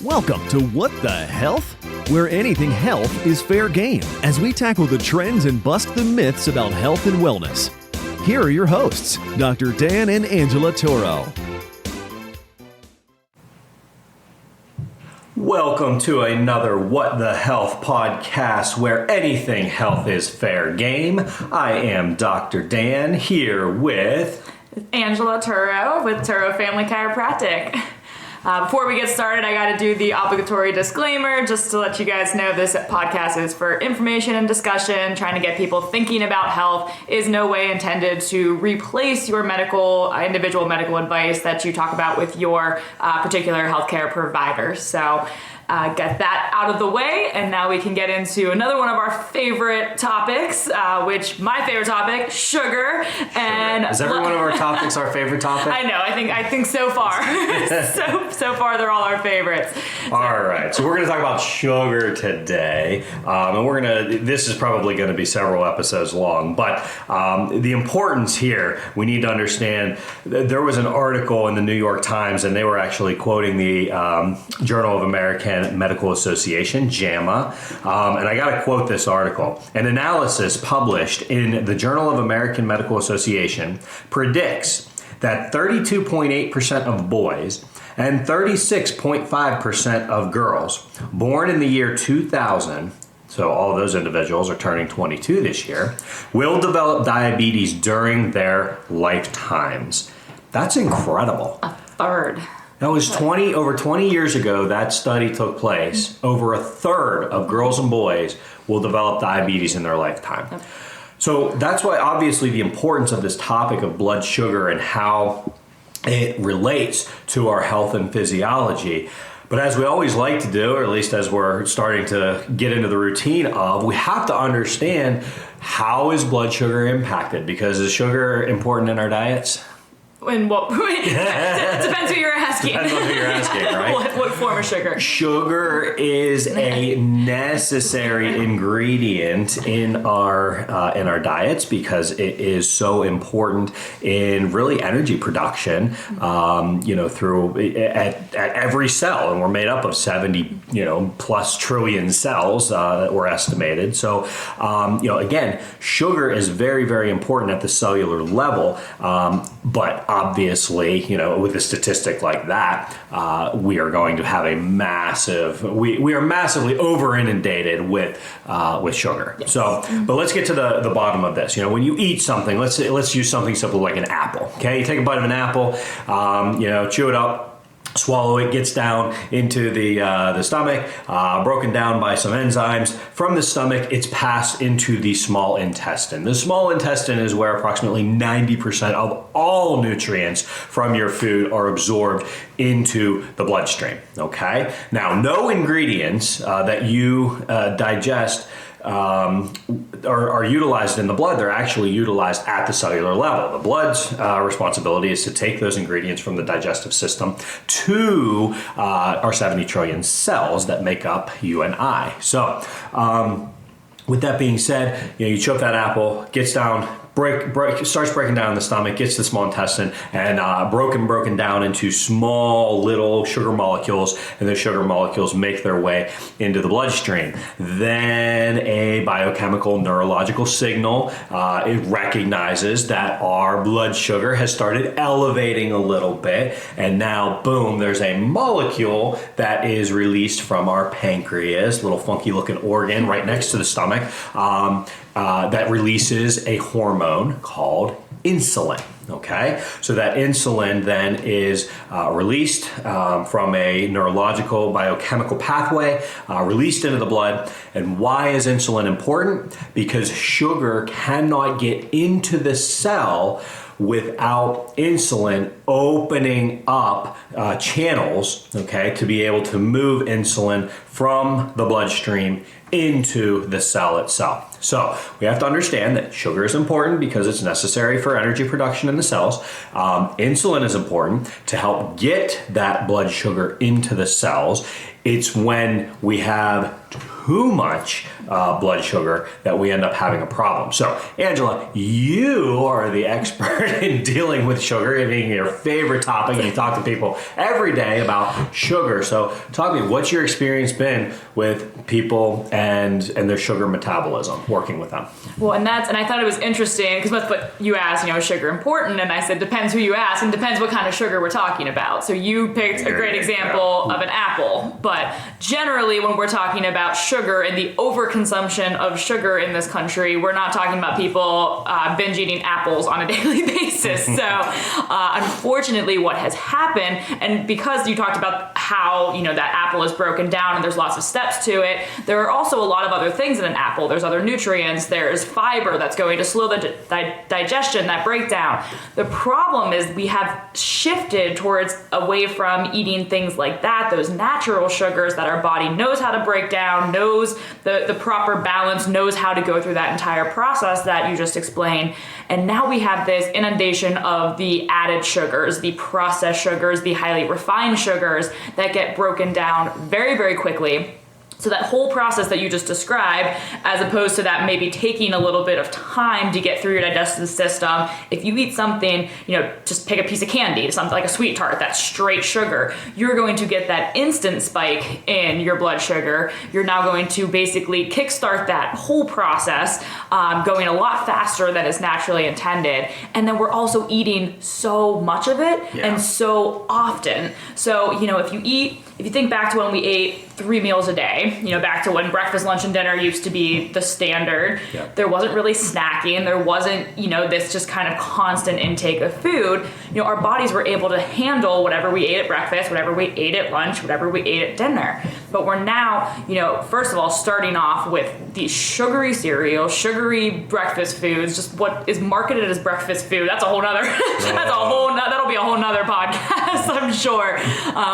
Welcome to What the Health? Where anything health is fair game as we tackle the trends and bust the myths about health and wellness. Here are your hosts, Dr. Dan and Angela Toro. Welcome to another What the Health podcast where anything health is fair game. I am Dr. Dan here with Angela Toro with Toro Family Chiropractic. Before we get started, I got to do the obligatory disclaimer just to let you guys know this podcast is for information and discussion, trying to get people thinking about health, is no way intended to replace your individual medical advice that you talk about with your particular healthcare provider. So get that out of the way, and now we can get into another one of our favorite topics, which my favorite topic, sugar. And is every one of our topics our favorite topic? I know. I think so far. so far they're all our favorites. All right. So we're going to talk about sugar today, and this is probably going to be several episodes long. But the importance here, we need to understand. There was an article in the New York Times, and they were actually quoting the Journal of American Medical Association, JAMA, and I got to quote this article. An analysis published in the Journal of American Medical Association predicts that 32.8% of boys and 36.5% of girls born in the year 2000, so all of those individuals are turning 22 this year, will develop diabetes during their lifetimes. That's incredible. A third. That was over 20 years ago that study took place. Over a third of girls and boys will develop diabetes in their lifetime. Yep. So that's why obviously the importance of this topic of blood sugar and how it relates to our health and physiology. But as we always like to do, or at least as we're starting to get into the routine of, we have to understand how is blood sugar impacted, because is sugar important in our diets? And what? Depends who you're asking. Depends on who you're asking, right? What form of sugar? Sugar is a necessary ingredient in our diets because it is so important in really energy production. Through at every cell, and we're made up of 70 plus trillion cells that were estimated. So again, sugar is very, very important at the cellular level, but obviously, with a statistic like that, we are going to have we are massively over inundated with sugar. Yes. So, but let's get to the bottom of this. When you eat something, let's use something simple like an apple. Okay, you take a bite of an apple, chew it up, swallow it, gets down into the stomach, broken down by some enzymes. From the stomach, it's passed into the small intestine. The small intestine is where approximately 90% of all nutrients from your food are absorbed into the bloodstream. Okay? Now, no ingredients that you digest are utilized in the blood. They're actually utilized at the cellular level. The blood's responsibility is to take those ingredients from the digestive system to our 70 trillion cells that make up you and I. So, with that being said, you chew up that apple, gets down, starts breaking down in the stomach, gets to the small intestine, and broken down into small little sugar molecules, and those sugar molecules make their way into the bloodstream. Then a biochemical neurological signal, it recognizes that our blood sugar has started elevating a little bit, and now boom, there's a molecule that is released from our pancreas, little funky looking organ right next to the stomach, that releases a hormone called insulin. Okay, so that insulin then is released from a neurological biochemical pathway, released into the blood. And why is insulin important? Because sugar cannot get into the cell without insulin opening up channels, okay, to be able to move insulin from the bloodstream into the cell itself. So we have to understand that sugar is important because it's necessary for energy production in the cells. Insulin is important to help get that blood sugar into the cells. It's when we have too much blood sugar that we end up having a problem. So, Angela, you are the expert in dealing with sugar, it being your favorite topic, and you talk to people every day about sugar. So, talk to me, what's your experience been with people and their sugar metabolism, working with them? Well, and I thought it was interesting because what you asked, is sugar important? And I said, depends who you ask and depends what kind of sugar we're talking about. So you picked a great example of an apple, but generally when we're talking about sugar and the overconsumption of sugar in this country, we're not talking about people binge eating apples on a daily basis. So unfortunately what has happened, and because you talked about how that apple is broken down and there's lots of steps to it, there are also a lot of other things in an apple. There's other nutrients, there's fiber that's going to slow the digestion, that breakdown. The problem is we have shifted towards away from eating things like that, those natural sugars that our body knows how to break down, knows the proper balance, knows how to go through that entire process that you just explained. And now we have this inundation of the added sugars, the processed sugars, the highly refined sugars that get broken down very, very quickly. So that whole process that you just described, as opposed to that maybe taking a little bit of time to get through your digestive system, if you eat something, just pick a piece of candy, something like a sweet tart, that's straight sugar, you're going to get that instant spike in your blood sugar. You're now going to basically kickstart that whole process, going a lot faster than is naturally intended. And then we're also eating so much of it and so often. So, if you think back to when we ate 3 meals a day, back to when breakfast, lunch, and dinner used to be the standard, there wasn't really snacking, there wasn't, this just kind of constant intake of food. Our bodies were able to handle whatever we ate at breakfast, whatever we ate at lunch, whatever we ate at dinner. But we're now, first of all, starting off with these sugary cereals, sugary breakfast foods, just what is marketed as breakfast food. That's a whole nother, that'll be a whole nother podcast, I'm sure.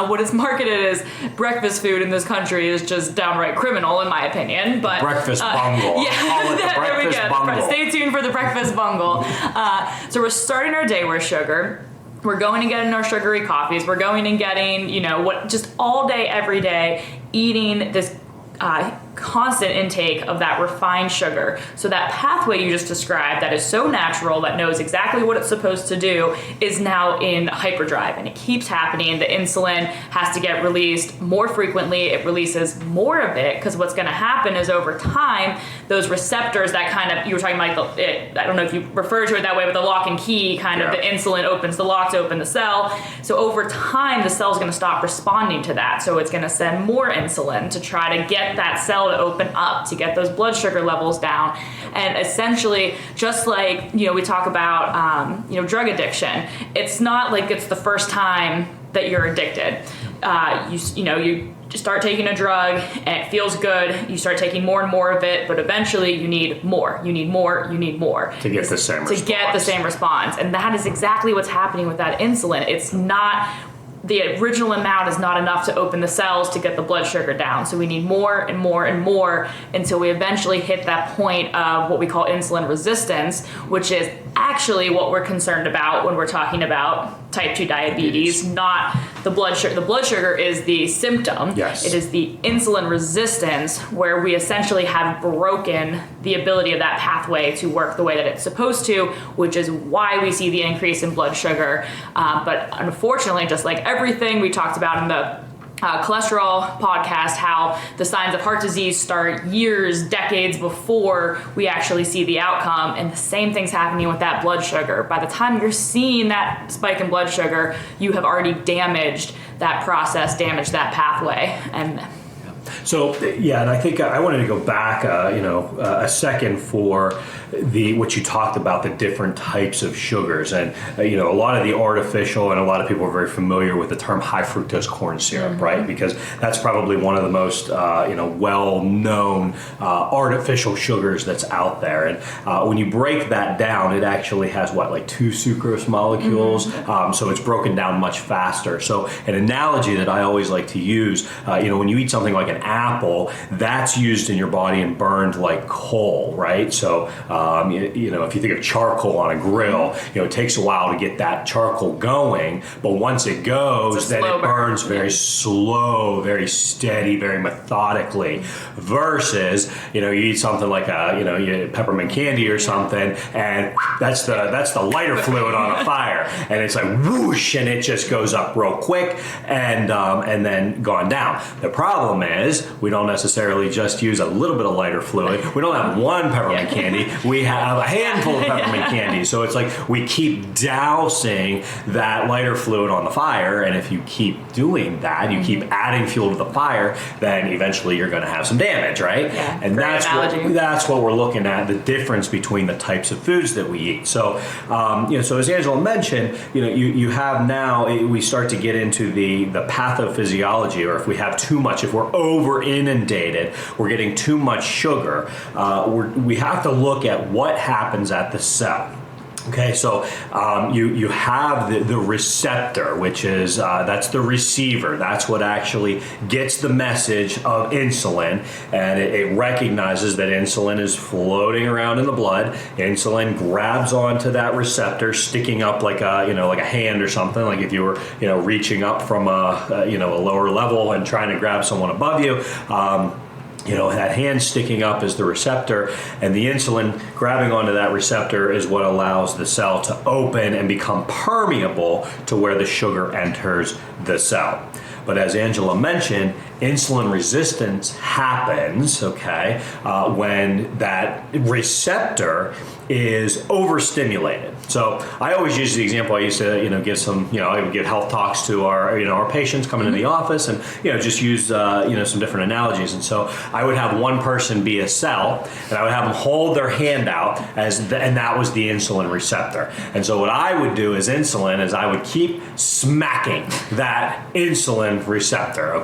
What is marketed as breakfast food in this country is just downright criminal, in my opinion. But breakfast bungle. Call it the breakfast bungle. Stay tuned for the breakfast bungle. So we're starting our day with sugar. We're going and getting our sugary coffees. We're going and getting, just all day, every day, eating this constant intake of that refined sugar. So that pathway you just described that is so natural, that knows exactly what it's supposed to do, is now in hyperdrive, and it keeps happening. The insulin has to get released more frequently. It releases more of it because what's going to happen is over time, those receptors that kind of, you were talking about, I don't know if you refer to it that way, but the lock and key kind of, the insulin opens the lock to open the cell. So over time, the cell's going to stop responding to that. So it's going to send more insulin to try to get that cell to open up, to get those blood sugar levels down. And essentially, just like we talk about drug addiction, it's not like it's the first time that you're addicted. You start taking a drug and it feels good, you start taking more and more of it, but eventually you need more to get the same response. And that is exactly what's happening with that insulin. It's not, the original amount is not enough to open the cells to get the blood sugar down. So we need more and more and more until we eventually hit that point of what we call insulin resistance, which is actually what we're concerned about when we're talking about type 2 diabetes, not the blood sugar. The blood sugar is the symptom. Yes. It is the insulin resistance where we essentially have broken the ability of that pathway to work the way that it's supposed to, which is why we see the increase in blood sugar. But unfortunately, just like everything we talked about in the cholesterol podcast, how the signs of heart disease start years, decades before we actually see the outcome, and the same thing's happening with that blood sugar. By the time you're seeing that spike in blood sugar, you have already damaged that process, damaged that pathway. And so, and I think I wanted to go back, a second for what you talked about, the different types of sugars. And, a lot of the artificial, and a lot of people are very familiar with the term high fructose corn syrup, right? Because that's probably one of the most, well-known artificial sugars that's out there. And when you break that down, it actually has, 2 sucrose molecules. So it's broken down much faster. So an analogy that I always like to use, when you eat something like an apple, apple, that's used in your body and burned like coal, right? So, if you think of charcoal on a grill, it takes a while to get that charcoal going, but once it goes, then it burns very slow, very steady, very methodically, versus, you eat something like you peppermint candy or something, and that's the lighter fluid on a fire, and it's like whoosh, and it just goes up real quick, and then gone down. The problem is we don't necessarily just use a little bit of lighter fluid. We don't have one peppermint candy. We have a handful of peppermint candy. So it's like we keep dousing that lighter fluid on the fire, and if you keep doing that, you keep adding fuel to the fire, then eventually you're going to have some damage, right? Yeah, and that's what we're looking at, the difference between the types of foods that we eat. So, so as Angela mentioned, you have now, we start to get into the pathophysiology, or if we have too much, if we're over inundated, we're getting too much sugar, we have to look at what happens at the cell. Okay, so you have the receptor, which is that's the receiver. That's what actually gets the message of insulin, and it recognizes that insulin is floating around in the blood. Insulin grabs onto that receptor, sticking up like a hand or something. Like if you were reaching up from a lower level and trying to grab someone above you. That hand sticking up is the receptor, and the insulin grabbing onto that receptor is what allows the cell to open and become permeable to where the sugar enters the cell. But as Angela mentioned, insulin resistance happens, when that receptor is overstimulated. So I always use the example. I used to, give some, I would give health talks to our patients coming into the office, and just use some different analogies. And so I would have one person be a cell, and I would have them hold their hand out and that was the insulin receptor. And so what I would do as insulin is I would keep smacking that insulin receptor.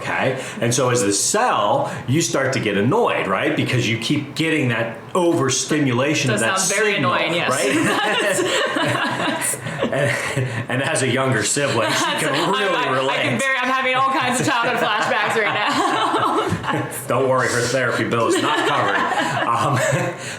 And so as the cell, you start to get annoyed, right? Because you keep getting that overstimulation of that sounds very signal, annoying, yes. Right? and as a younger sibling, she can really relate. I'm having all kinds of childhood flashbacks right now. Don't worry, her therapy bill is not covered.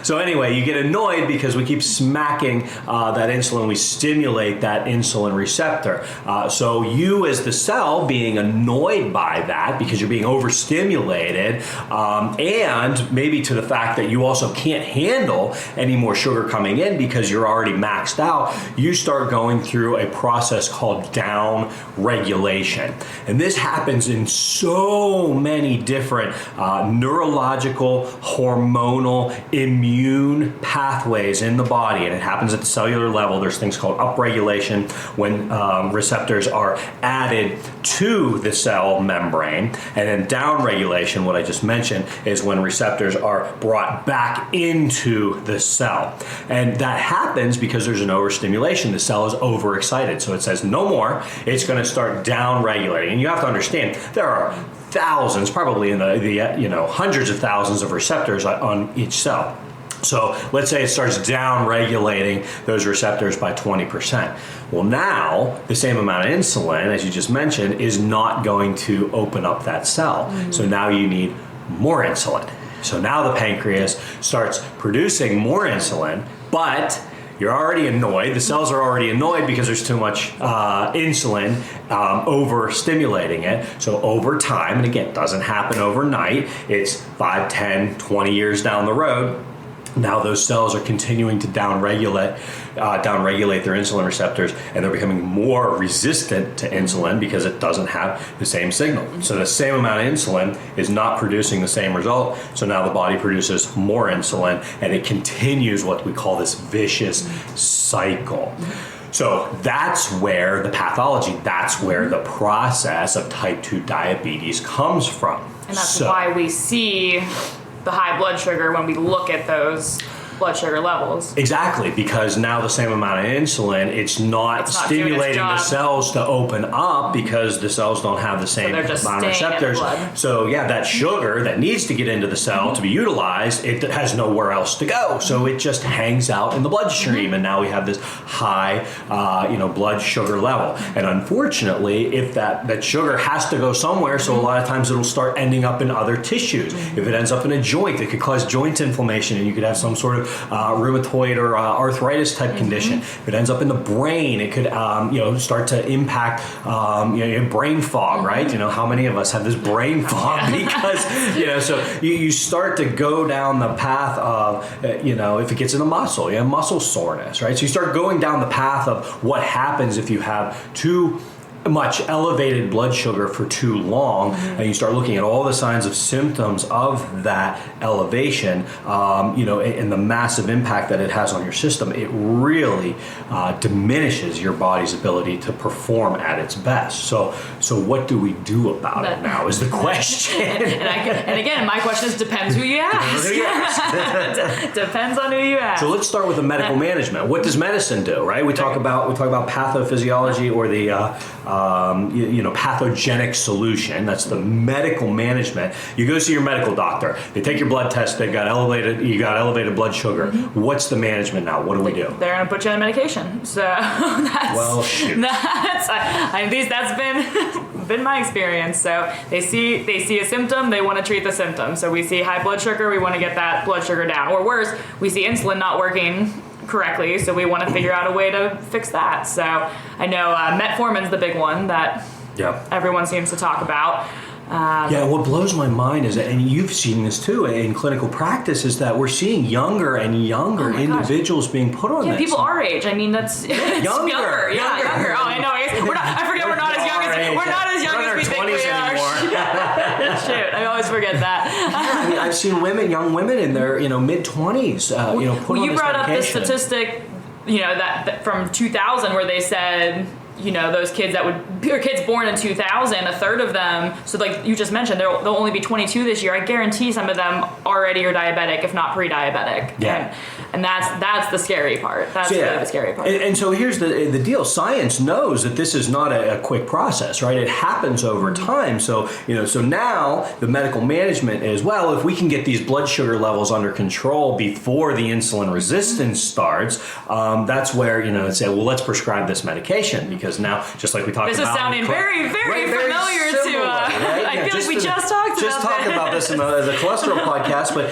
So anyway, you get annoyed because we keep smacking that insulin. We stimulate that insulin receptor. So you as the cell being annoyed by that because you're being overstimulated, and maybe to the fact that you also can't handle any more sugar coming in because you're already maxed out, you start going through a process called down regulation. And this happens in so many different neurological, hormonal, immune pathways in the body, and it happens at the cellular level. There's things called upregulation when receptors are added to the cell membrane, and then downregulation, what I just mentioned, is when receptors are brought back into the cell. And that happens because there's an overstimulation. The cell is overexcited, so it says no more. It's going to start downregulating. And you have to understand, there are thousands, probably in the hundreds of thousands of receptors on each cell. So let's say it starts down-regulating those receptors by 20%. Well, now the same amount of insulin, as you just mentioned, is not going to open up that cell. So now you need more insulin. So now the pancreas starts producing more insulin, but you're already annoyed. The cells are already annoyed because there's too much insulin overstimulating it. So over time, and again, it doesn't happen overnight, it's 5, 10, 20 years down the road, now those cells are continuing to downregulate their insulin receptors, and they're becoming more resistant to insulin because it doesn't have the same signal. So the same amount of insulin is not producing the same result. So now the body produces more insulin, and it continues what we call this vicious cycle. So that's where the pathology, that's where the process of type 2 diabetes comes from. And that's why we see the high blood sugar when we look at those blood sugar levels. Exactly, because now the same amount of insulin, it's not stimulating the cells to open up because the cells don't have the same amount of receptors. So yeah, that sugar that needs to get into the cell to be utilized, it has nowhere else to go. So it just hangs out in the bloodstream, and now we have this high, blood sugar level. And unfortunately, if that sugar has to go somewhere, so a lot of times it'll start ending up in other tissues. If it ends up in a joint, it could cause joint inflammation, and you could have some sort of rheumatoid or arthritis type condition. If it ends up in the brain, it could start to impact brain fog, right? How many of us have this brain fog because so you start to go down the path of if it gets in the muscle, you have muscle soreness, right? So you start going down the path of what happens if you have too much elevated blood sugar for too long, and you start looking at all the signs of symptoms of that elevation, and the massive impact that it has on your system. It really diminishes your body's ability to perform at its best. So what do we do about it now is the question. and again, my question is, depends who you ask. Depends on who you ask. So let's start with the medical management. What does medicine do, right? We talk about pathophysiology, or the pathogenic solution. That's the medical management. You go see your medical doctor. They take your blood test. You got elevated blood sugar. What's the management now? What do we do? They're going to put you on medication. So that's been my experience. So they see a symptom. They want to treat the symptom. So we see high blood sugar. We want to get that blood sugar down. Or worse, we see insulin not working correctly, so we want to figure out a way to fix that. So I know metformin's the big one that everyone seems to talk about. What blows my mind is that, and you've seen this too in clinical practice, is that we're seeing younger and younger individuals being put on this. People our age. I mean, that's it's younger. Younger. Oh, I know. I forget we're not as young as we think we are. Shoot, I always forget that. I've seen young women in their mid-20s, put on this medication. You brought up the statistic, that from 2000 where they said, those kids kids born in 2000, a third of them, so like you just mentioned, they'll only be 22 this year. I guarantee some of them already are diabetic, if not pre-diabetic. Yeah. And that's the scary part. That's really the scary part. And so here's the deal. Science knows that this is not a quick process, right? It happens over time. So, so now the medical management is, well, if we can get these blood sugar levels under control before the insulin resistance starts, that's where, it's say, well, let's prescribe this medication, because now, just like we talked about. This is sounding very, very familiar to right? I feel like we just talked about this in the cholesterol podcast, but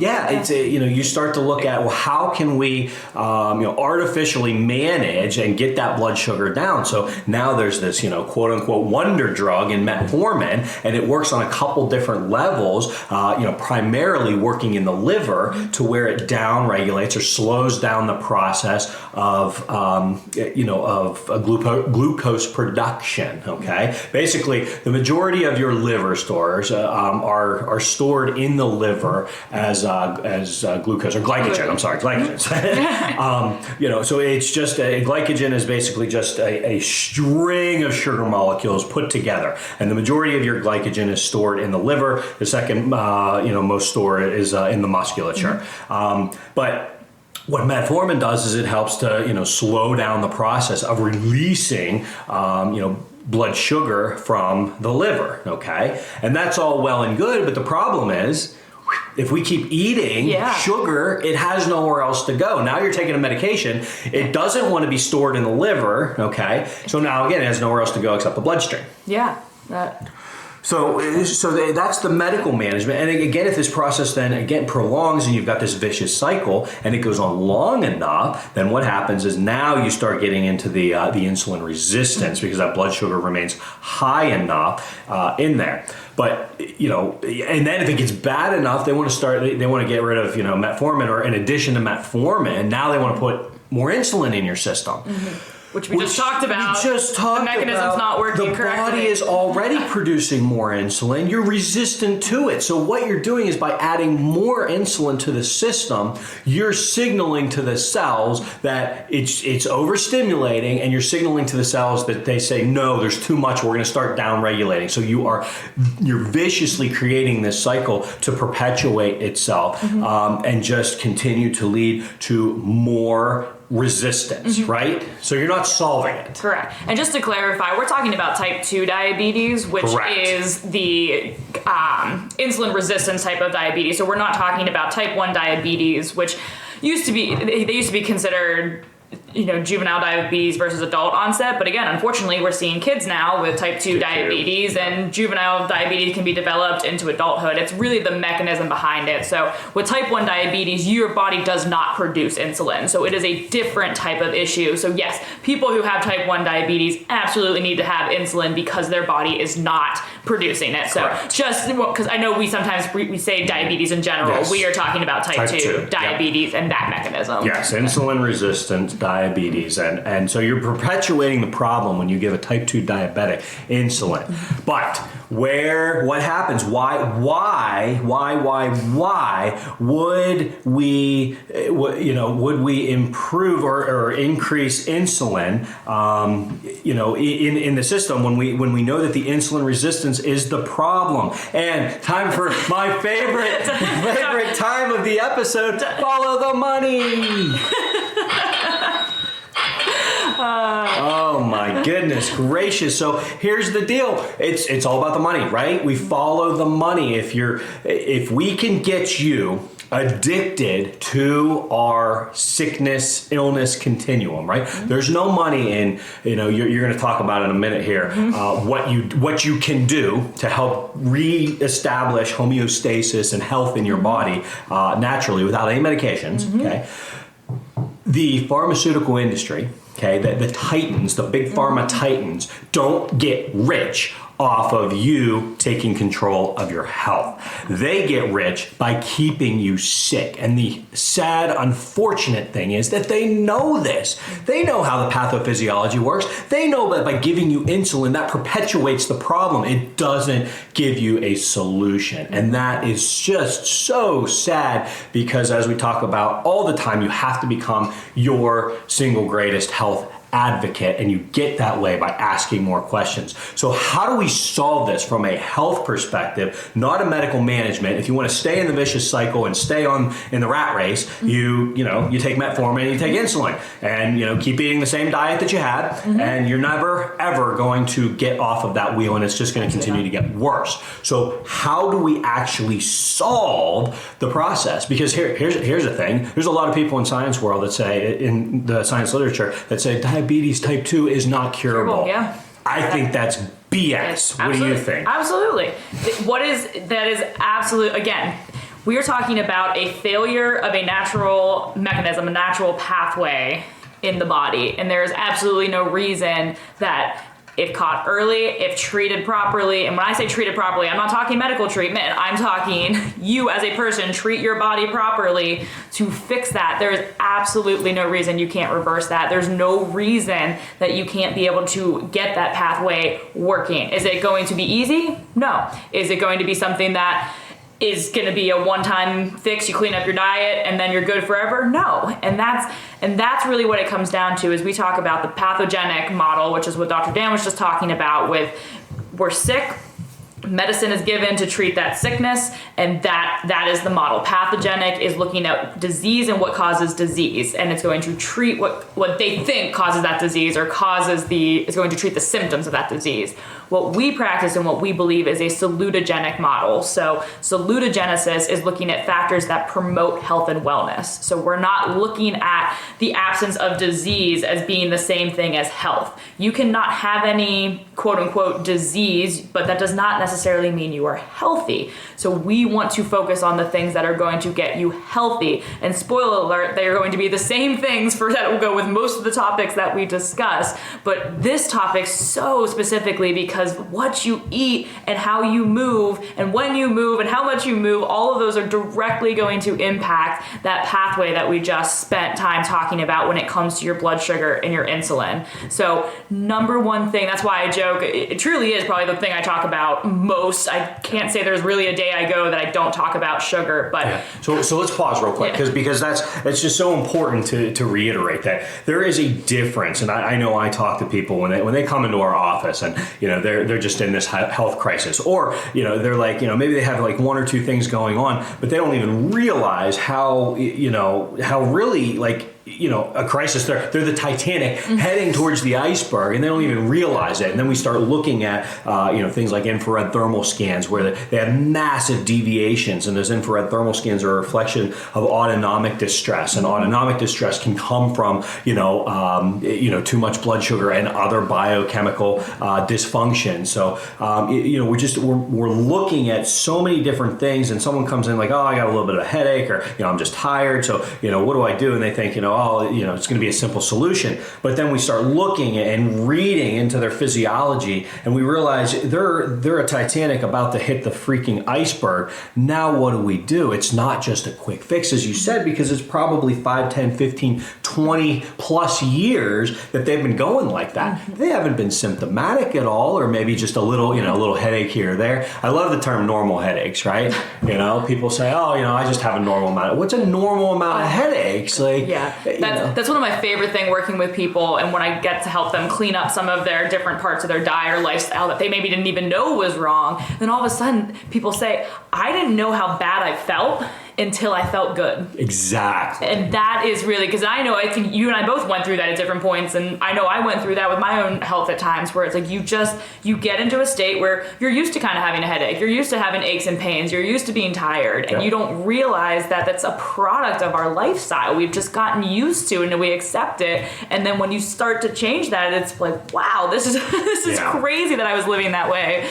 it's you start to look at, well, how can we artificially manage and get that blood sugar down? So now there's this quote unquote wonder drug in metformin, and it works on a couple different levels. Primarily working in the liver to where it down regulates or slows down the process of glucose production. Okay, basically the majority of your liver stores are stored in the liver as glucose or glycogen. I'm sorry, glycogen. So it's just glycogen is basically just a string of sugar molecules put together, and the majority of your glycogen is stored in the liver. The second, most stored is in the musculature. But what metformin does is it helps to slow down the process of releasing blood sugar from the liver. Okay, and that's all well and good, but the problem is, if we keep eating sugar, it has nowhere else to go. Now you're taking a medication. It doesn't want to be stored in the liver. Okay, so now again, it has nowhere else to go except the bloodstream. Yeah. So that's the medical management. And again, if this process then again prolongs and you've got this vicious cycle and it goes on long enough, then what happens is now you start getting into the insulin resistance, because that blood sugar remains high enough in there. But and then if it gets bad enough, they want to get rid of metformin, or in addition to metformin, now they want to put more insulin in your system. Which we just talked about. We just talked the mechanism's not working the correctly. body is already producing more insulin. You're resistant to it. So what you're doing is by adding more insulin to the system, you're signaling to the cells that it's overstimulating, and you're signaling to the cells that they say, no, there's too much, we're going to start down-regulating. So you're viciously creating this cycle to perpetuate itself and just continue to lead to more resistance, right? So you're not solving it. Correct. And just to clarify, we're talking about type 2 diabetes, which is the insulin resistance type of diabetes. So we're not talking about type 1 diabetes, which they used to be considered juvenile diabetes versus adult onset. But again, unfortunately, we're seeing kids now with type 2 diabetes, and juvenile diabetes can be developed into adulthood. It's really the mechanism behind it. So with type 1 diabetes, your body does not produce insulin. So it is a different type of issue. So yes, people who have type 1 diabetes absolutely need to have insulin because their body is not producing it. So just because I know we sometimes we say diabetes in general, we are talking about type 2 diabetes and that mechanism. Yes, insulin resistant diabetes, and so you're perpetuating the problem when you give a type 2 diabetic insulin. But what happens? Why would we improve or increase insulin in the system when we know that the insulin resistance is the problem? And time for my favorite time of the episode, follow the money. Oh my goodness gracious. So here's the deal. It's all about the money, right? We follow the money. If we can get you addicted to our sickness, illness continuum, right? There's no money in, you're going to talk about in a minute here, what you can do to help reestablish homeostasis and health in your body naturally without any medications, okay? The pharmaceutical industry, okay, the titans, the big pharma titans, don't get rich off of you taking control of your health. They get rich by keeping you sick. And the sad, unfortunate thing is that they know this. They know how the pathophysiology works. They know that by giving you insulin, that perpetuates the problem. It doesn't give you a solution. And that is just so sad because, as we talk about all the time, you have to become your single greatest health advocate, and you get that way by asking more questions. So how do we solve this from a health perspective, not a medical management? If you want to stay in the vicious cycle and stay in the rat race, you take metformin and you take insulin and keep eating the same diet that you had, and you're never ever going to get off of that wheel, and it's just going to continue to get worse. So how do we actually solve the process? Because here's the thing. There's a lot of people in science world that say, in the science literature, that say diabetes type 2 is not curable. Yeah. I think that's BS. What do you think? Absolutely. That is absolute. Again, we are talking about a failure of a natural mechanism, a natural pathway in the body. And there is absolutely no reason that if caught early, if treated properly, and when I say treated properly, I'm not talking medical treatment, I'm talking you as a person treat your body properly to fix that. There is absolutely no reason you can't reverse that. There's no reason that you can't be able to get that pathway working. Is it going to be easy? No. Is it going to be something that is going to be a one-time fix, you clean up your diet and then you're good forever? No. And that's really what it comes down to. Is we talk about the pathogenic model, which is what Dr. Dan was just talking about, with we're sick, medicine is given to treat that sickness, and that is the model. Pathogenic is looking at disease and what causes disease, and it's going to treat what they think causes that disease, or is going to treat the symptoms of that disease. What we practice and what we believe is a salutogenic model. So salutogenesis is looking at factors that promote health and wellness. So we're not looking at the absence of disease as being the same thing as health. You cannot have any quote unquote disease, but that does not necessarily mean you are healthy. So we want to focus on the things that are going to get you healthy. And spoiler alert, they are going to be the same things that will go with most of the topics that we discuss. But this topic so specifically because because what you eat and how you move and when you move and how much you move, all of those are directly going to impact that pathway that we just spent time talking about when it comes to your blood sugar and your insulin. So number one thing, that's why I joke, it truly is probably the thing I talk about most. I can't say there's really a day I go that I don't talk about sugar, but so let's pause real quick because that's just so important to reiterate that there is a difference. And I know I talk to people when they come into our office and they're just in this health crisis, or they're like maybe they have like one or two things going on, but they don't even realize how really like a crisis. They're the Titanic heading towards the iceberg, and they don't even realize it. And then we start looking at things like infrared thermal scans, where they have massive deviations, and those infrared thermal scans are a reflection of autonomic distress, and autonomic distress can come from too much blood sugar and other biochemical dysfunction. So we're looking at so many different things, and someone comes in like, oh, I got a little bit of a headache, or I'm just tired, so what do I do? And they think it's going to be a simple solution. But then we start looking and reading into their physiology, and we realize they're a Titanic about to hit the freaking iceberg. Now what do? It's not just a quick fix, as you said, because it's probably 5, 10, 15, 20 plus years that they've been going like that. They haven't been symptomatic at all, or maybe just a little headache here or there. I love the term normal headaches, right? People say, oh, I just have a normal amount. What's a normal amount of headaches? Like, that's one of my favorite things working with people, and when I get to help them clean up some of their different parts of their diet or lifestyle that they maybe didn't even know was wrong, then all of a sudden people say, I didn't know how bad I felt until I felt good. Exactly. And that is really, because I know, I think you and I both went through that at different points, and I know I went through that with my own health at times, where it's like you get into a state where you're used to kind of having a headache, you're used to having aches and pains, you're used to being tired, and you don't realize that that's a product of our lifestyle. We've just gotten used to it and we accept it, and then when you start to change that, it's like, wow, this is crazy that I was living that way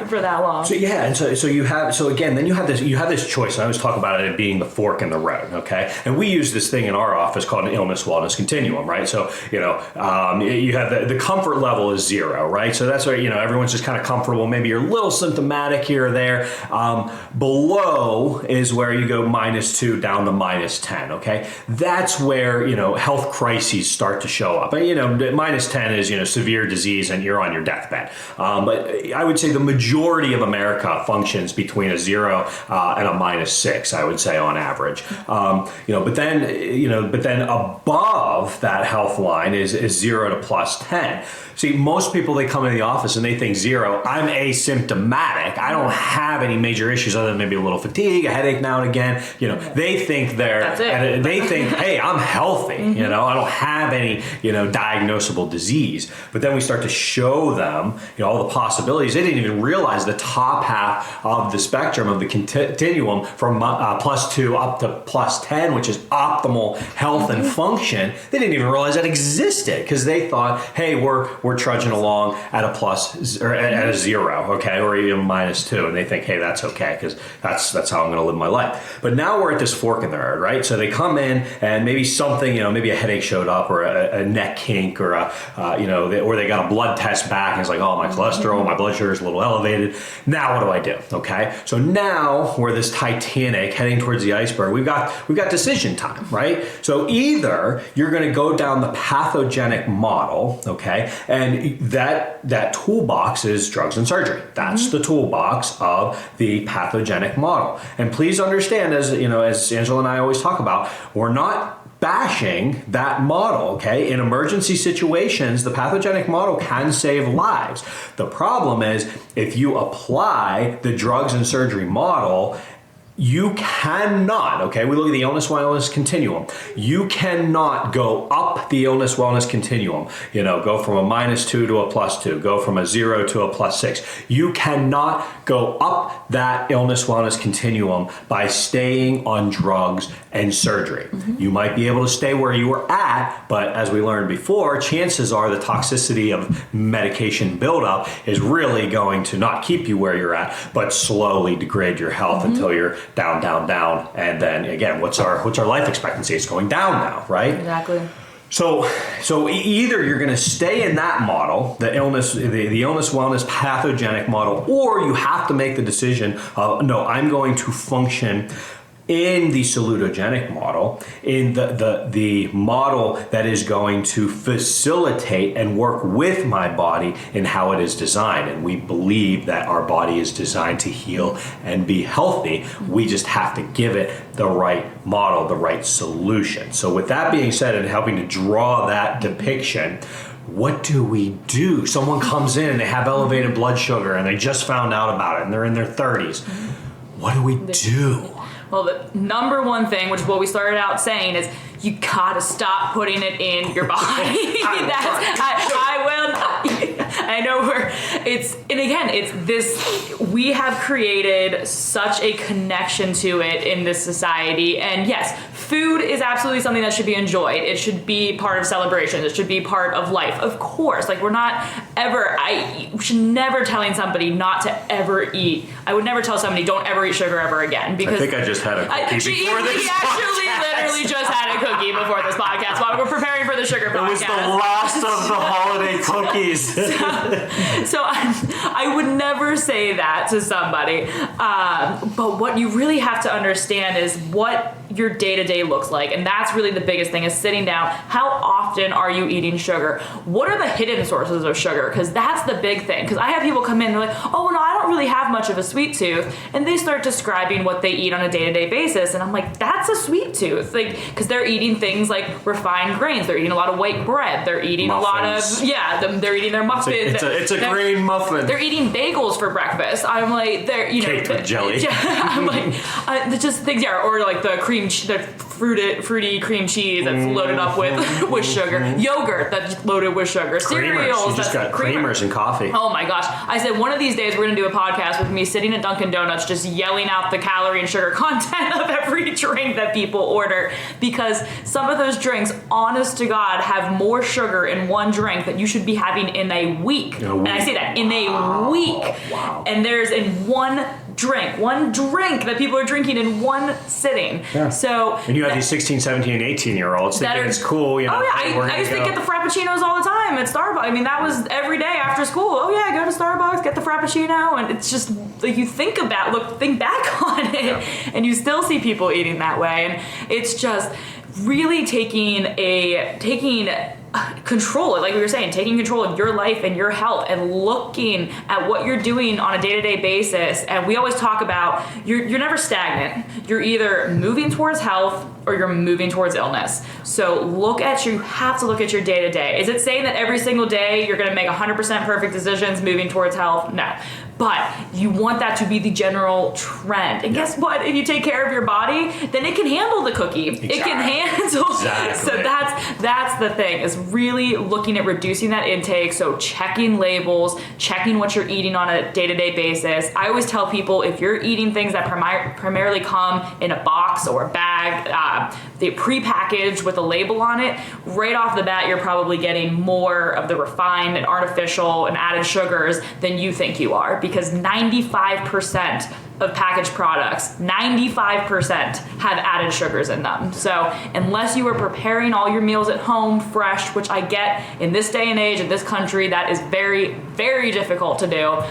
for that long. So then you have this choice. I always talk about it being the fork in the road, okay? And we use this thing in our office called an illness wellness continuum, right? So, you have the comfort level is 0, right? So that's where, everyone's just kind of comfortable. Maybe you're a little symptomatic here or there. Below is where you go -2 down to -10, okay? That's where, health crises start to show up. -10 is, severe disease and you're on your deathbed. But I would say the majority of America functions between a 0 and a -6, I would say, on average. But then above that health line is 0 to +10. See, most people, they come into the office and they think 0, I'm asymptomatic. I don't have any major issues other than maybe a little fatigue, a headache now and again. They think they think, hey, I'm healthy. I don't have any, diagnosable disease. But then we start to show them, all the possibilities. They didn't even realize the top half of the spectrum of the continuum from +2 up to +10, which is optimal health and function. They didn't even realize that existed, because they thought, hey, we're trudging along at a plus or at a 0, okay, or even -2, and they think, hey, that's okay, because that's how I'm going to live my life. But now we're at this fork in the road, right? So they come in and maybe something, maybe a headache showed up, or a neck kink, or or they got a blood test back and it's like, oh, my cholesterol, my blood sugar is a little elevated. Now what do I do? Okay, so now we're this Titanic heading towards the iceberg. We've got decision time, right? So either you're going to go down the pathogenic model, okay, and that toolbox is drugs and surgery. That's the toolbox of the pathogenic model. And please understand, as Angela and I always talk about, we're not bashing that model, okay? In emergency situations, the pathogenic model can save lives. The problem is, if you apply the drugs and surgery model, you cannot, okay, we look at the illness wellness continuum. You cannot go up the illness wellness continuum, go from a -2 to a +2, go from a 0 to a +6. You cannot go up that illness wellness continuum by staying on drugs and surgery. You might be able to stay where you were at, but as we learned before, chances are the toxicity of medication buildup is really going to not keep you where you're at, but slowly degrade your health until you're down, and then again, what's our life expectancy? It's going down now, right? Exactly. So either you're going to stay in that model, the illness wellness pathogenic model, or you have to make the decision of, no, I'm going to function in the salutogenic model, in the model that is going to facilitate and work with my body in how it is designed. And we believe that our body is designed to heal and be healthy. We just have to give it the right model, the right solution. So with that being said, and helping to draw that depiction, what do we do? Someone comes in, they have elevated blood sugar, and they just found out about it, and they're in their 30s. What do we do? Well, the number one thing, which is what we started out saying, is you gotta stop putting it in your body. I know it's this, we have created such a connection to it in this society. And yes, food is absolutely something that should be enjoyed. It should be part of celebration. It should be part of life. Of course, like we should never telling somebody not to ever eat. I would never tell somebody don't ever eat sugar ever again, because I think I just had a cookie before this He actually literally just had a cookie before this podcast while we're preparing for the sugar podcast. It was the last of the holiday cookies. So I would never say that to somebody. But what you really have to understand is what your day-to-day looks like. And that's really the biggest thing, is sitting down. How often are you eating sugar? What are the hidden sources of sugar? Because that's the big thing. Because I have people come in, they're like, oh, no, I don't really have much of a sweet tooth. And they start describing what they eat on a day-to-day basis. And I'm like, that's a sweet tooth. Like, because they're eating things like refined grains. They're eating a lot of white bread. They're eating muffins. a lot of, they're eating their muffins. It's a grain muffin. They're eating bagels for breakfast. I'm like, they're, caked with jelly. I'm like, just things, or like the fruity cream cheese that's loaded up with sugar, yogurt that's loaded with sugar, cereals. You just got creamers and coffee. Oh my gosh! I said one of these days we're gonna do a podcast with me sitting at Dunkin' Donuts, just yelling out the calorie and sugar content of every drink that people order, because some of those drinks, honest to God, have more sugar in one drink that you should be having in a week. And I say that in a week. Wow. And there's in one drink that people are drinking in one sitting. Yeah. So, and you have these 16, 17, and 18-year-olds thinking it's cool. Oh yeah, I used to get the Frappuccinos all the time at Starbucks. I mean, that was every day after school. Oh yeah, go to Starbucks, get the Frappuccino, and it's just like you think back on it, and you still see people eating that way, and it's just really taking control, like we were saying, taking control of your life and your health and looking at what you're doing on a day-to-day basis. And we always talk about you're never stagnant. You're either moving towards health or you're moving towards illness. So you have to look at your day-to-day. Is it saying that every single day you're going to make 100% perfect decisions moving towards health? No. But you want that to be the general trend. And guess what? If you take care of your body, then it can handle the cookie. Exactly. It can handle. Exactly. So that's the thing, is really looking at reducing that intake. So checking labels, checking what you're eating on a day-to-day basis. I always tell people, if you're eating things that primarily come in a box or a bag, they prepackaged with a label on it, right off the bat, you're probably getting more of the refined and artificial and added sugars than you think you are. Because 95% of packaged products, 95% have added sugars in them. So unless you are preparing all your meals at home fresh, which I get in this day and age, in this country, that is very, very difficult to do.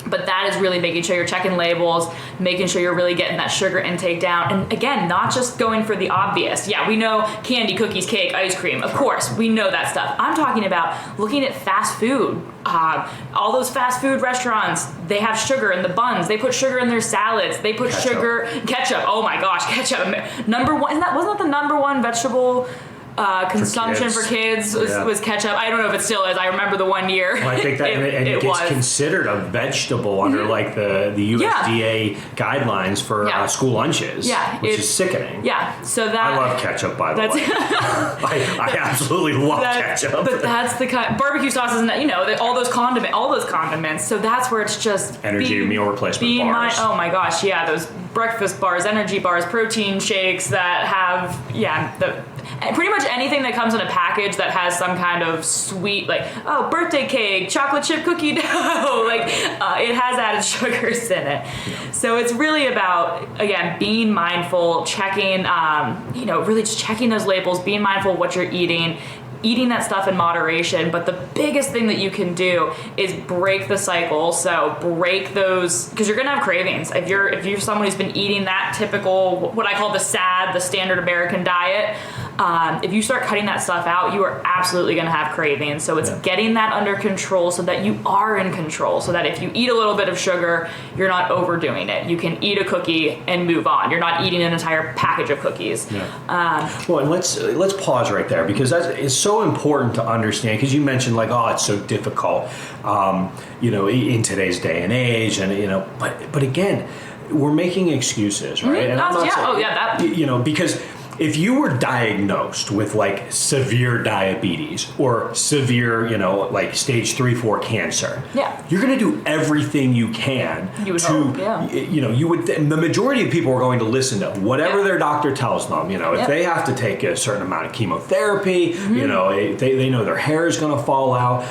But that is really making sure you're checking labels, making sure you're really getting that sugar intake down. And again, not just going for the obvious. Yeah, we know candy, cookies, cake, ice cream. Of course, we know that stuff. I'm talking about looking at fast food. All those fast food restaurants, they have sugar in the buns. They put sugar in their salads. They put ketchup. Oh my gosh, ketchup. Wasn't that the number one vegetable consumption for kids was ketchup? I don't know if it still is. I remember the one year. Well, I think that it gets considered a vegetable under like the USDA guidelines for school lunches, which is sickening. Yeah, so that I love ketchup, by the way. I absolutely love ketchup. But that's the kind barbecue sauces and all those condiments. So that's where it's just energy meal replacement bars. Oh my gosh, yeah, those breakfast bars, energy bars, protein shakes that have pretty much anything that comes in a package that has some kind of sweet, like, oh, birthday cake, chocolate chip cookie dough, like, it has added sugars in it. So it's really about, again, being mindful, checking, really just checking those labels, being mindful of what you're eating that stuff in moderation. But the biggest thing that you can do is break the cycle. So break those, because you're gonna have cravings. If you're someone who's been eating that typical, what I call the standard American diet, if you start cutting that stuff out, you are absolutely going to have cravings. So it's getting that under control so that you are in control, so that if you eat a little bit of sugar, you're not overdoing it. You can eat a cookie and move on. You're not eating an entire package of cookies. Well, and let's pause right there, because that is so important to understand, because you mentioned like, oh, it's so difficult, in today's day and age, and but again, we're making excuses, right? And I'm not saying, because if you were diagnosed with like severe diabetes or severe, like stage 3-4 cancer, you're going to do everything you can the majority of people are going to listen to whatever their doctor tells them. If they have to take a certain amount of chemotherapy, they know their hair is going to fall out.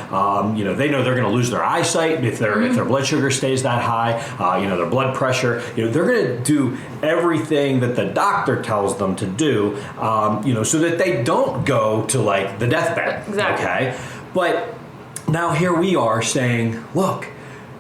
They know they're going to lose their eyesight if their blood sugar stays that high. Their blood pressure. They're going to do everything that the doctor tells them to do. So that they don't go to like the deathbed. Exactly. Okay. But now here we are saying, look,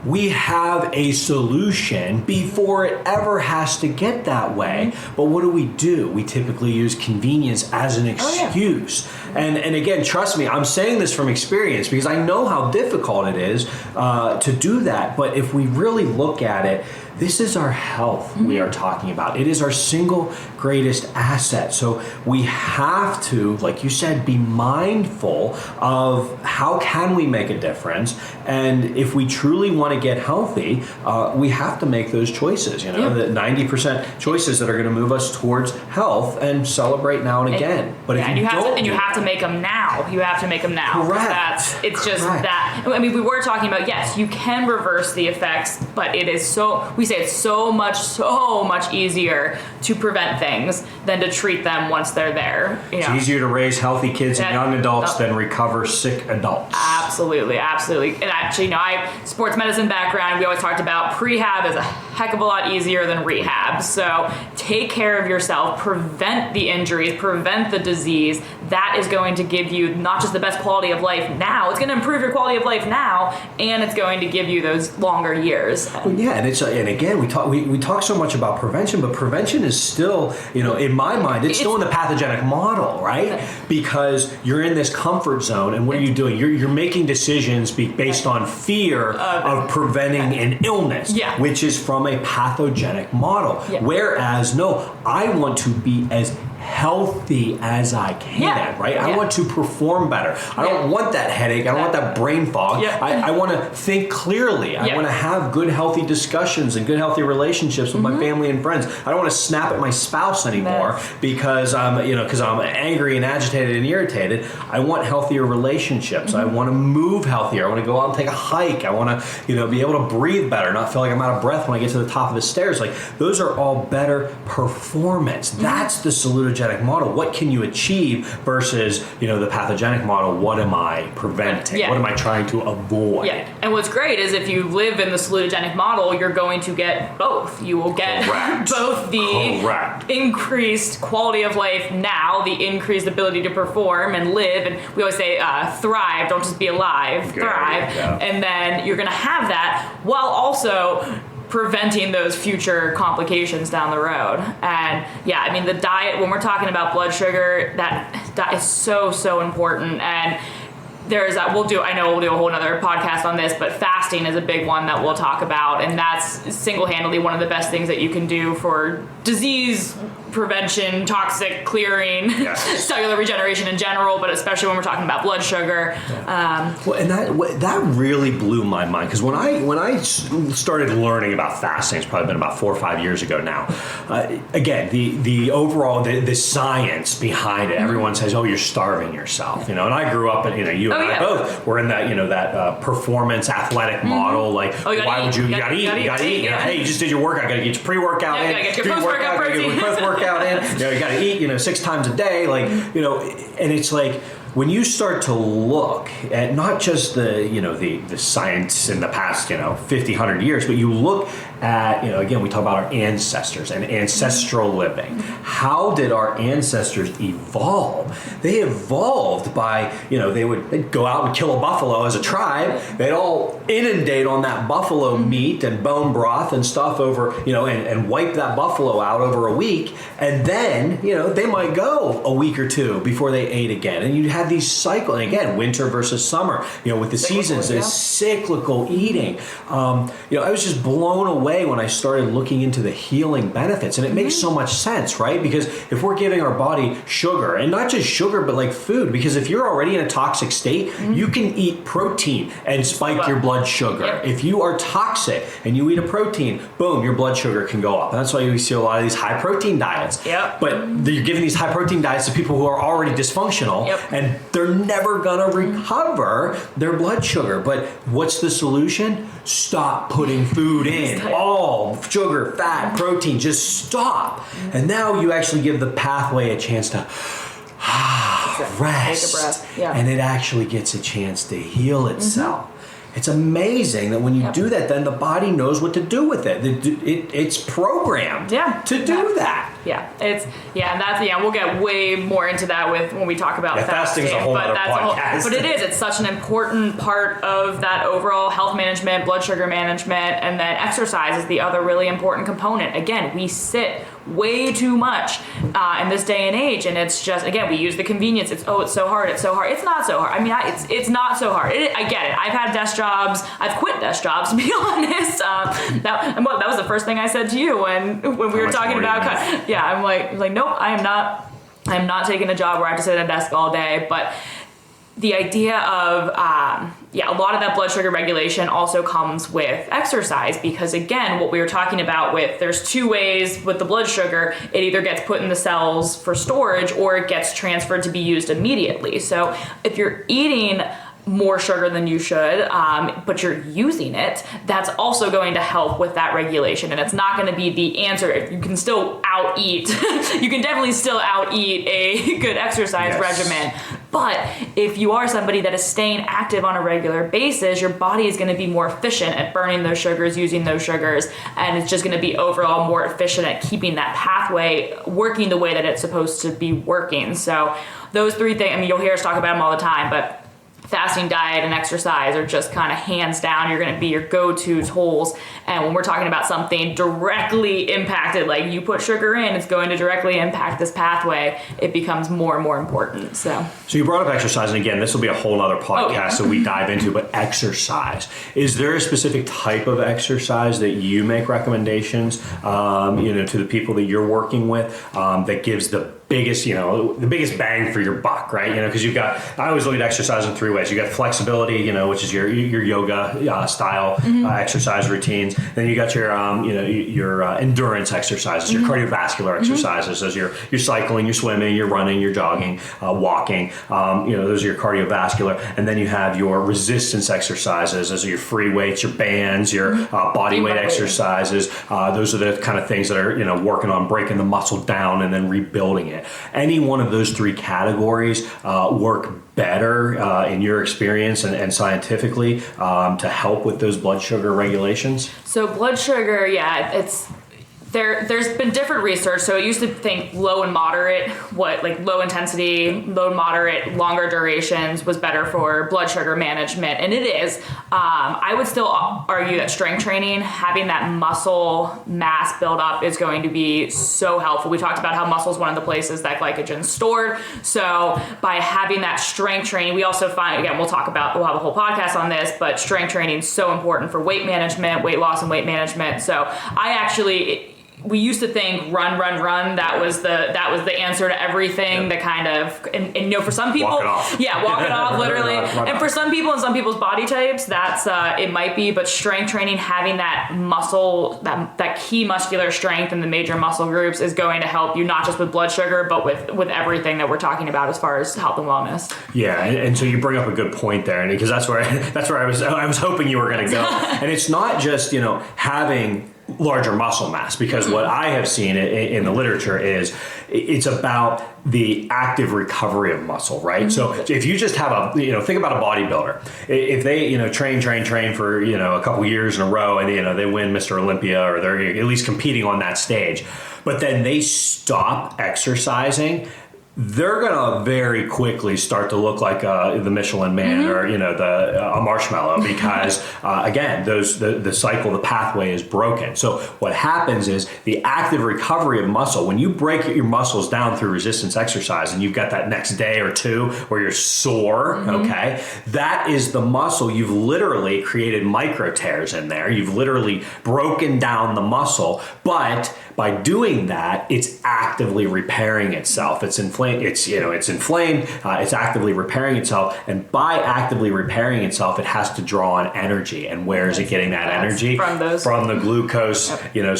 we have a solution before it ever has to get that way. But what do? We typically use convenience as an excuse. And again, trust me, I'm saying this from experience because I know how difficult it is to do that. But if we really look at it, this is our health we are talking about. It is our single greatest asset. So we have to, like you said, be mindful of how can we make a difference. And if we truly want to get healthy, we have to make those choices. The 90% choices that are going to move us towards health and celebrate now and again. But if you have to make them now. You have to make them now. Correct. It's just that. I mean, we were talking about, yes, you can reverse the effects, but it is we say it's so much easier to prevent things than to treat them once they're there. It's easier to raise healthy kids and young adults than recover sick adults. Absolutely. And actually, I sports medicine background, we always talked about prehab is a heck of a lot easier than rehab. So take care of yourself, prevent the injuries, prevent the disease. That is going to give you not just the best quality of life now, it's going to improve your quality of life now, and it's going to give you those longer years. And again, we talk so much about prevention, but prevention is still, in my mind, it's still in the pathogenic model, right? Because you're in this comfort zone, and what are you doing? You're making decisions based on fear of preventing an illness, which is from a pathogenic model. Whereas, no, I want to be as healthy as I can, right? I want to perform better. I don't want that headache. I don't want that brain fog. I want to think clearly. I want to have good, healthy discussions and good, healthy relationships with my family and friends. I don't want to snap at my spouse anymore because I'm angry and agitated and irritated. I want healthier relationships. I want to move healthier. I want to go out and take a hike. I want to, be able to breathe better, not feel like I'm out of breath when I get to the top of the stairs. Like, those are all better performance. That's the salutogenic model. What can you achieve versus, the pathogenic model? What am I preventing? What am I trying to avoid? And what's great is if you live in the salutogenic model, you're going to get both. You will get both the increased quality of life now, the increased ability to perform and live, and we always say thrive, don't just be alive, thrive. And then you're going to have that while also preventing those future complications down the road. And the diet, when we're talking about blood sugar, that is so important. And there's we'll do a whole other podcast on this, but fasting is a big one that we'll talk about, and that's single-handedly one of the best things that you can do for disease prevention, toxic clearing, cellular regeneration in general, but especially when we're talking about blood sugar. And that really blew my mind, because when I started learning about fasting, it's probably been about 4 or 5 years ago now. Again, the overall the science behind it, everyone says, "Oh, you're starving yourself," And I grew up, and you and I both were in that that performance athletic diabetic model. Like, why would you? You gotta eat. You gotta eat. You know, hey, you just did your workout. Gotta get your pre-workout in. Get your post-workout protein. Get your post-workout in. You know, you gotta eat. 6 times a day. Like, and it's like, when you start to look at not just the science in the past 50, 100 years, but you look at, again, we talk about our ancestors and ancestral living. How did our ancestors evolve? They evolved by, they'd go out and kill a buffalo as a tribe. They'd all inundate on that buffalo meat and bone broth and stuff over, and wipe that buffalo out over a week. And then, they might go a week or two before they ate again. And you'd have these cycles, and again, winter versus summer, with the seasons, this cyclical eating. I was just blown away when I started looking into the healing benefits. And it makes so much sense, right? Because if we're giving our body sugar, and not just sugar, but like food, because if you're already in a toxic state, you can eat protein and spike your blood sugar. Yep. If you are toxic and you eat a protein, boom, your blood sugar can go up. And that's why you see a lot of these high protein diets. Yep. But you're giving these high protein diets to people who are already dysfunctional, and they're never gonna recover their blood sugar. But what's the solution? Stop putting food in. All sugar, fat, protein, just stop. And now you actually give the pathway a chance to rest. Take a breath. Yeah. And it actually gets a chance to heal itself. It's amazing that when you do that, then the body knows what to do with it. It's programmed to do that. Yeah, and that's we'll get way more into that when we talk about fasting. Fasting's a whole other podcast. But it's such an important part of that overall health management, blood sugar management, and then exercise is the other really important component. Again, we sit way too much in this day and age, and it's just, again, we use the convenience. It's so hard. It's not so hard. I mean, it's not so hard. I get it. I've had desk jobs. I've quit desk jobs, to be honest. That was the first thing I said to you when we were talking about. I'm like, nope, I am not taking a job where I have to sit at a desk all day. But the idea of, a lot of that blood sugar regulation also comes with exercise, because again, what we were talking about there's 2 ways with the blood sugar. It either gets put in the cells for storage or it gets transferred to be used immediately. So if you're eating more sugar than you should, but you're using it, that's also going to help with that regulation. And it's not going to be the answer. You can still out-eat. You can definitely still out-eat a good exercise regimen. But if you are somebody that is staying active on a regular basis, your body is going to be more efficient at burning those sugars, using those sugars, and it's just going to be overall more efficient at keeping that pathway working the way that it's supposed to be working. So those 3 things, I mean, you'll hear us talk about them all the time, but fasting, diet, and exercise are just kind of hands down. You're going to be your go-to tools. And when we're talking about something directly impacted, like you put sugar in, it's going to directly impact this pathway. It becomes more and more important. So you brought up exercise, and again, this will be a whole other podcast that we dive into. But exercise, is there a specific type of exercise that you make recommendations, to the people that you're working with, that gives the biggest bang for your buck, right? Because I always look at exercise in 3 ways. You got flexibility, which is your yoga style exercise routines. Then you got your endurance exercises, your cardiovascular exercises, as you're cycling, you're swimming, you're running, you're jogging, walking. Those are your cardiovascular. And then you have your resistance exercises, those are your free weights, your bands, your body weight exercises. Those are the kind of things that are working on breaking the muscle down and then rebuilding it. Any one of those 3 categories work better in your experience and scientifically to help with those blood sugar regulations? So blood sugar, there's been different research. So it used to think low and moderate, low intensity, low and moderate, longer durations was better for blood sugar management. And it is. I would still argue that strength training, having that muscle mass build up is going to be so helpful. We talked about how muscle is one of the places that glycogen is stored. So by having that strength training, we also find, again, we'll have a whole podcast on this, but strength training is so important for weight management, weight loss and weight management. So we used to think run. That was the answer to everything. The kind of and for some people, walk it off. Yeah, walk it off literally. And for some people and some people's body types, that's it might be. But strength training, having that muscle, that key muscular strength in the major muscle groups is going to help you not just with blood sugar, but with everything that we're talking about as far as health and wellness. Yeah, and so you bring up a good point there, and because that's where I was hoping you were going to go. And it's not just having larger muscle mass, because what I have seen in the literature is it's about the active recovery of muscle, right? So if you just have think about a bodybuilder. If they, train for, a couple years in a row and, they win Mr. Olympia, or they're at least competing on that stage, but then they stop exercising, they're going to very quickly start to look like the Michelin Man or, a marshmallow, because, again, the cycle, the pathway is broken. So what happens is the active recovery of muscle, when you break your muscles down through resistance exercise and you've got that next day or two where you're sore, okay, that is the muscle. You've literally created micro tears in there. You've literally broken down the muscle, but by doing that, it's actively repairing itself. It's inflamed. It's inflamed. It's actively repairing itself, and by actively repairing itself, it has to draw on energy. And where is it getting that energy? From the glucose,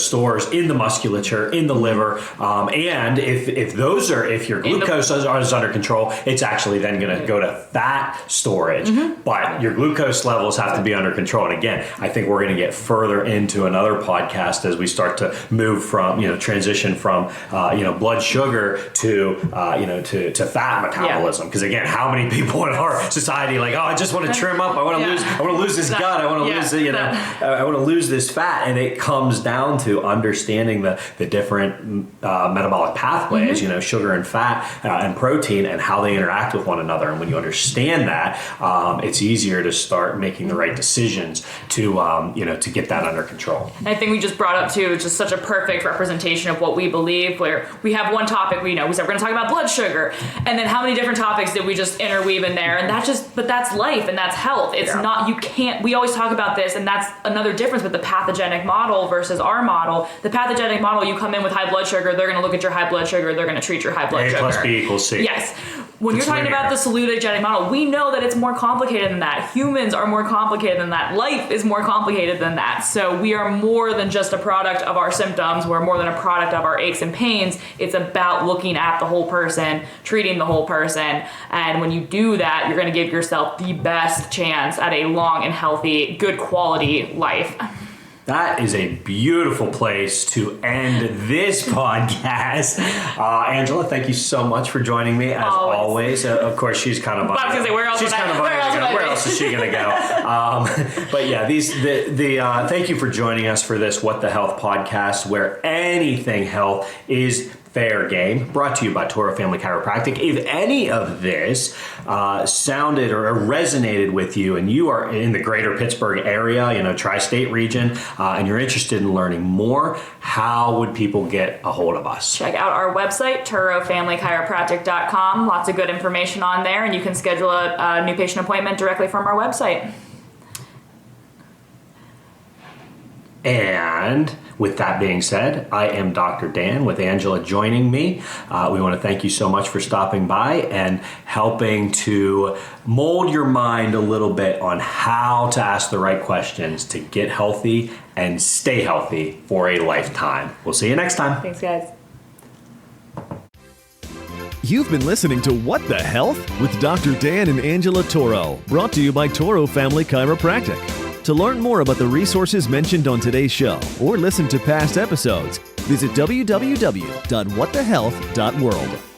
stores in the musculature, in the liver. And if your glucose is under control, it's actually then going to go to fat storage. But your glucose levels have to be under control. And again, I think we're going to get further into another podcast as we start to move from transition from blood sugar to fat metabolism. Because again, how many people in our society I just want to trim up, I want to lose this gut, I want to lose I want to lose this fat, and it comes down to understanding the different metabolic pathways, sugar and fat and protein, and how they interact with one another. And when you understand that, it's easier to start making the right decisions to get that under control. And I think we just brought up too just such a perfect representation of what we believe, where we have one topic we said we're going to talk about blood sugar, and then how many different topics did we just interweave in there? And but that's life and that's health. It's not, we always talk about this, and that's another difference with the pathogenic model versus our model. The pathogenic model, you come in with high blood sugar, they're going to look at your high blood sugar, they're going to treat your high blood sugar. A plus B equals C. Yes. When you're talking about the salutogenic model, we know that it's more complicated than that. Humans are more complicated than that. Life is more complicated than that. So we are more than just a product of our symptoms. We're more than a product of our aches and pains. It's about looking at the whole person, treating the whole person. And when you do that, you're going to give yourself the best chance at a long and healthy, good quality life. That is a beautiful place to end this podcast. Angela, thank you so much for joining me, as always. Of course, she's kind of... I was going to say, where else is she going to go? But yeah, thank you for joining us for this What the Health podcast, where anything health is fair game, brought to you by Toro Family Chiropractic. If any of this sounded or resonated with you, and you are in the greater Pittsburgh area, tri-state region, and you're interested in learning more, how would people get a hold of us? Check out our website, torofamilychiropractic.com. Lots of good information on there, and you can schedule a new patient appointment directly from our website. And with that being said, I am Dr. Dan with Angela joining me. We want to thank you so much for stopping by and helping to mold your mind a little bit on how to ask the right questions to get healthy and stay healthy for a lifetime. We'll see you next time. Thanks, guys. You've been listening to What the Health with Dr. Dan and Angela Toro, brought to you by Toro Family Chiropractic. To learn more about the resources mentioned on today's show or listen to past episodes, visit www.whatthehealth.world.